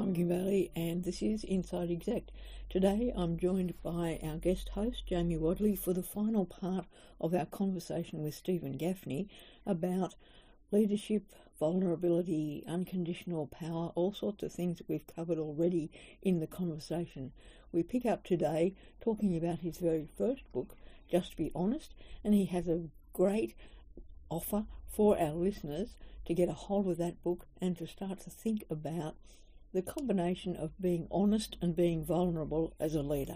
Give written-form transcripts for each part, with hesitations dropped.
I'm Kimberly, and this is Inside Exec. Today I'm joined by our guest host, Jamie Wadley, for the final part of our conversation with Steven Gaffney about leadership, vulnerability, unconditional power, all sorts of things that we've covered already in the conversation. We pick up today talking about his very first book, Just to Be Honest, and he has a great offer for our listeners to get a hold of that book and to start to think about the combination of being honest and being vulnerable as a leader.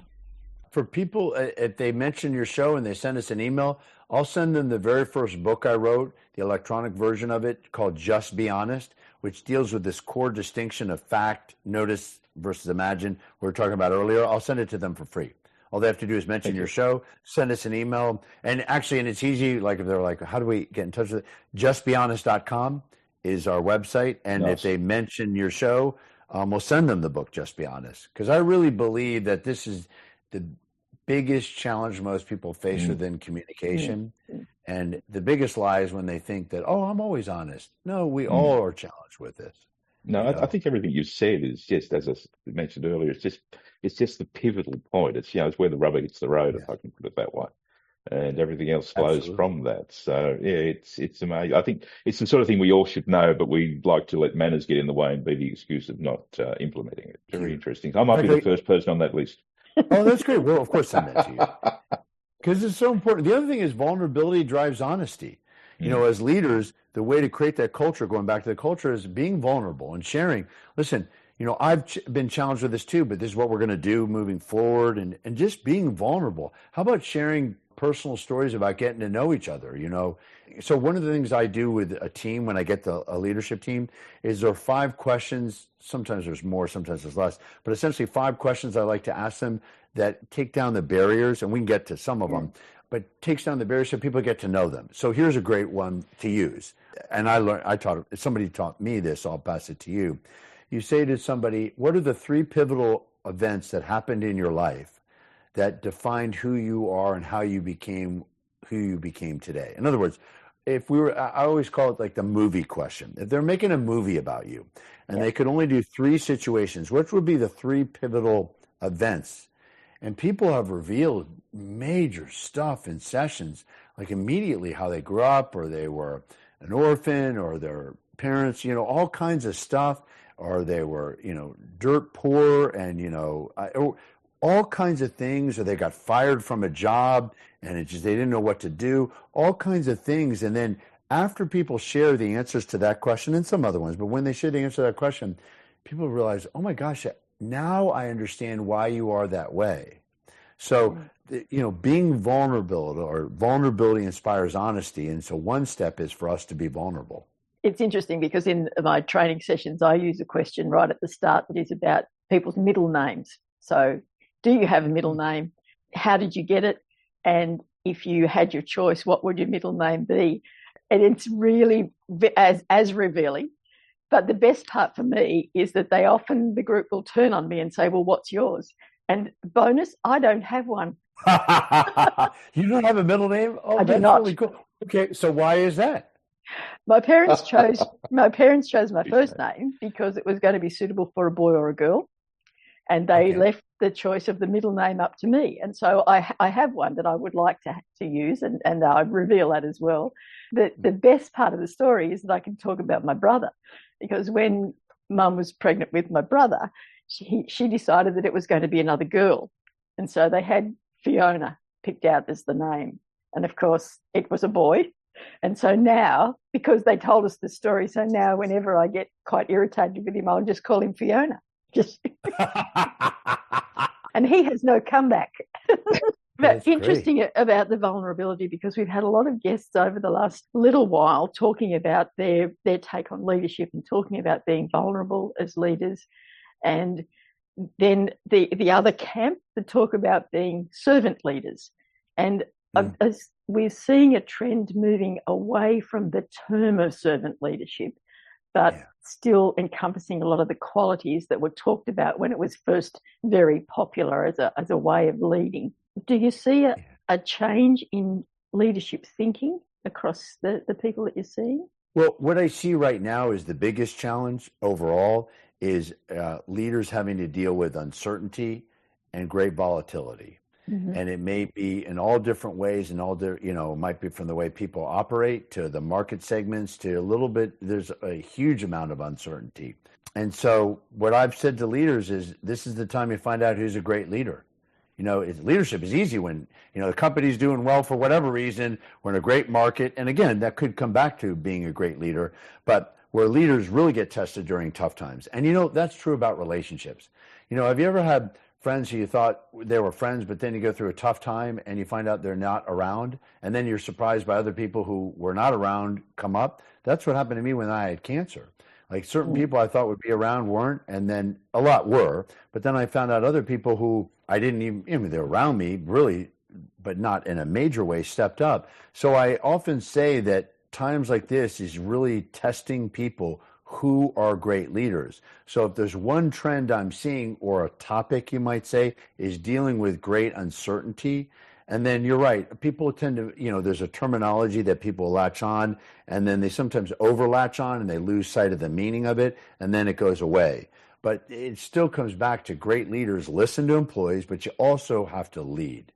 For people, if they mention your show and they send us an email, I'll send them the very first book I wrote, the electronic version of it, called Just Be Honest, which deals with this core distinction of fact, notice versus imagine we were talking about earlier. I'll send it to them for free. All they have to do is mention your show, send us an email, and it's easy, like if they're like, how do we get in touch with it? JustBeHonest.com is our website, and if they mention your show, we'll send them the book, Just Be Honest, because I really believe that this is the biggest challenge most people face within communication. And the biggest lie is when they think that, I'm always honest. No, we all are challenged with this. No, I think everything you said is just, as I mentioned earlier, it's just the pivotal point. It's where the rubber hits the road, if I can put it that way. And everything else flows from that. So it's amazing. I think it's the sort of thing we all should know, but we like to let manners get in the way and be the excuse of not implementing it. Very interesting. I might be the first person on that list. Oh, that's great. Well, of course, send that to you because it's so important. The other thing is vulnerability drives honesty. As leaders, the way to create that culture, going back to the culture, is being vulnerable and sharing. Listen, I've been challenged with this too, but this is what we're going to do moving forward, and just being vulnerable. How about sharing personal stories about getting to know each other? So one of the things I do with a team when I get a leadership team is there are 5 questions. Sometimes there's more, sometimes there's less, but essentially 5 questions I like to ask them that take down the barriers, and we can get to some of them, but takes down the barriers so people get to know them. So here's a great one to use. And somebody taught me this, so I'll pass it to you. You say to somebody, what are the 3 pivotal events that happened in your life that defined who you are and how you became who you became today? In other words, I always call it like the movie question. If they're making a movie about you and they could only do 3 situations, which would be the 3 pivotal events? And people have revealed major stuff in sessions, like immediately how they grew up, or they were an orphan, or their parents, all kinds of stuff, or they were, dirt poor, and, all kinds of things, or they got fired from a job and they didn't know what to do, all kinds of things. And then after people share the answers to that question and some other ones, but when they share the answer to that question, people realize, oh my gosh, now I understand why you are that way. So, being vulnerable, or vulnerability inspires honesty. And so one step is for us to be vulnerable. It's interesting because in my training sessions, I use a question right at the start that is about people's middle names. So, do you have a middle name? How did you get it? And if you had your choice, what would your middle name be? And it's really as revealing. But the best part for me is that the group will turn on me and say, well, what's yours? And bonus, I don't have one. You don't have a middle name? Oh, I do not. Really cool. Okay, so why is that? My parents chose my first name because it was going to be suitable for a boy or a girl. And they left the choice of the middle name up to me. And so I have one that I would like to use, and I reveal that as well. The best part of the story is that I can talk about my brother, because when Mum was pregnant with my brother, she decided that it was going to be another girl. And so they had Fiona picked out as the name. And of course, it was a boy. And so now, because they told us the story, so now whenever I get quite irritated with him, I'll just call him Fiona. And he has no comeback. But interesting about the vulnerability, because we've had a lot of guests over the last little while talking about their take on leadership and talking about being vulnerable as leaders. And then the other camp that talk about being servant leaders. And as we're seeing a trend moving away from the term of servant leadership, but still encompassing a lot of the qualities that were talked about when it was first very popular as a way of leading. Do you see a change in leadership thinking across the people that you're seeing? Well, what I see right now is the biggest challenge overall is leaders having to deal with uncertainty and great volatility. Mm-hmm. And it may be in all different ways, and it might be from the way people operate to the market segments to a little bit, there's a huge amount of uncertainty. And so what I've said to leaders is this is the time you find out who's a great leader. Leadership is easy when, the company's doing well for whatever reason, we're in a great market. And again, that could come back to being a great leader, but where leaders really get tested during tough times. And that's true about relationships. Have you ever had friends who you thought they were friends, but then you go through a tough time and you find out they're not around, and then you're surprised by other people who were not around come up? That's what happened to me when I had cancer. Like certain people I thought would be around weren't, and then a lot were, but then I found out other people who I didn't even, they were around me really, but not in a major way, stepped up. So I often say that times like this is really testing people who are great leaders. So if there's one trend I'm seeing, or a topic you might say, is dealing with great uncertainty. And then you're right, people tend to, there's a terminology that people latch on, and then they sometimes overlatch on and they lose sight of the meaning of it, and then it goes away. But it still comes back to great leaders listen to employees, but you also have to lead.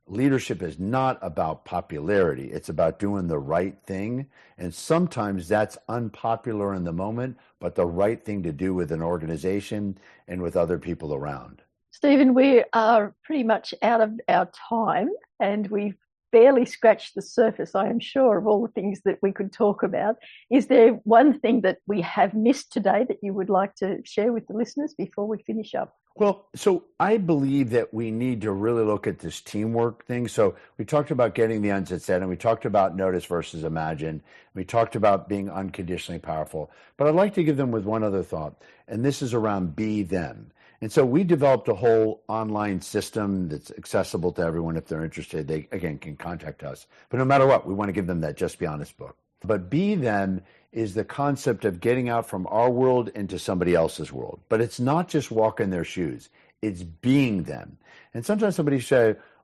Leadership is not about popularity. It's about doing the right thing. And sometimes that's unpopular in the moment, but the right thing to do with an organization and with other people around. Steven, we are pretty much out of our time, and we've barely scratched the surface, I am sure, of all the things that we could talk about. Is there one thing that we have missed today that you would like to share with the listeners before we finish up? Well, so I believe that we need to really look at this teamwork thing. So we talked about getting the unset set, and we talked about notice versus imagine. We talked about being unconditionally powerful. But I'd like to give them with one other thought, and this is around be them. And so we developed a whole online system that's accessible to everyone. If they're interested, they, again, can contact us. But no matter what, we want to give them that Just Be Honest book. But be them is the concept of getting out from our world into somebody else's world. But it's not just walking their shoes. It's being them. And sometimes somebody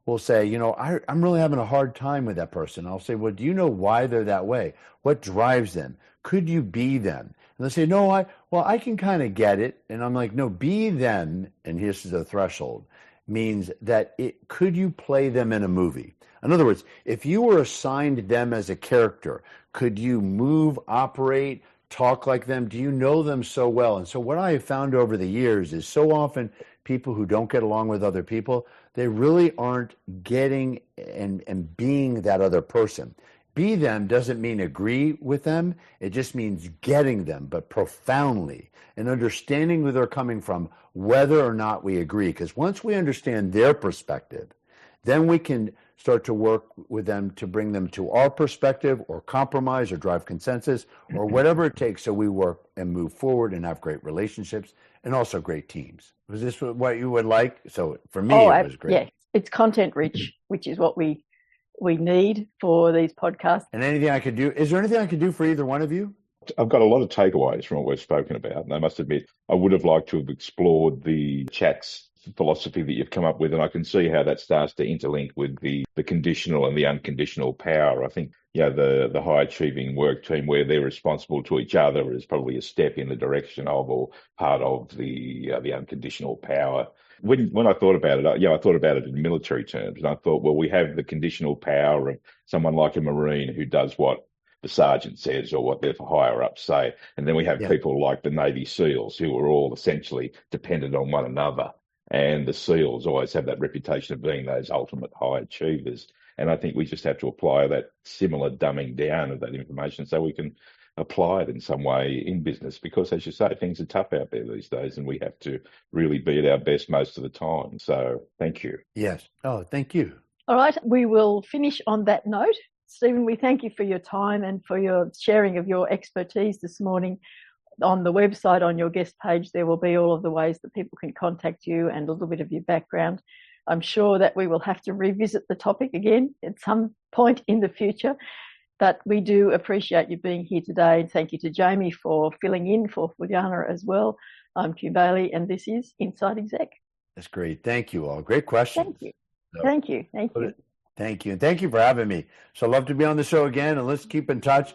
will say, I'm really having a hard time with that person. I'll say, well, do you know why they're that way? What drives them? Could you be them? And they say, no, I can kind of get it. And I'm like, no, be them. And here's the threshold. Means that could you play them in a movie? In other words, if you were assigned them as a character, could you move, operate, talk like them? Do you know them so well? And so what I have found over the years is so often people who don't get along with other people, they really aren't getting and being that other person. Be them doesn't mean agree with them. It just means getting them, but profoundly, and understanding where they're coming from, whether or not we agree. Because once we understand their perspective, then we can start to work with them to bring them to our perspective, or compromise, or drive consensus, or whatever it takes, so we work and move forward and have great relationships and also great teams. Was this what you would like? So for me, it was great. Yeah, it's content rich, which is what we need for these podcasts. And anything I could do, is there anything I could do for either one of you? I've got a lot of takeaways from what we've spoken about, and I must admit, I would have liked to have explored the chat's philosophy that you've come up with, and I can see how that starts to interlink with the conditional and the unconditional power. I think, the high achieving work team where they're responsible to each other is probably a step in the direction of, or part of the unconditional power. When I thought about it, I thought about it in military terms, and I thought, well, we have the conditional power of someone like a Marine who does what the sergeant says or what their higher ups say, and then we have people like the Navy SEALs who are all essentially dependent on one another. And the SEALs always have that reputation of being those ultimate high achievers. And I think we just have to apply that similar dumbing down of that information so we can apply it in some way in business, because, as you say, things are tough out there these days, and we have to really be at our best most of the time. So thank you. Yes. Oh, thank you. All right. We will finish on that note. Steven, we thank you for your time and for your sharing of your expertise this morning. On the website, on your guest page, there will be all of the ways that people can contact you and a little bit of your background. I'm sure that we will have to revisit the topic again at some point in the future, but we do appreciate you being here today. And thank you to Jamie for filling in for Fuliana as well. I'm Q Bailey, and this is Inside Exec. That's great. Thank you all. Great questions. Thank you. Thank you. Thank you. And thank you for having me. So I'd love to be on the show again, and let's keep in touch.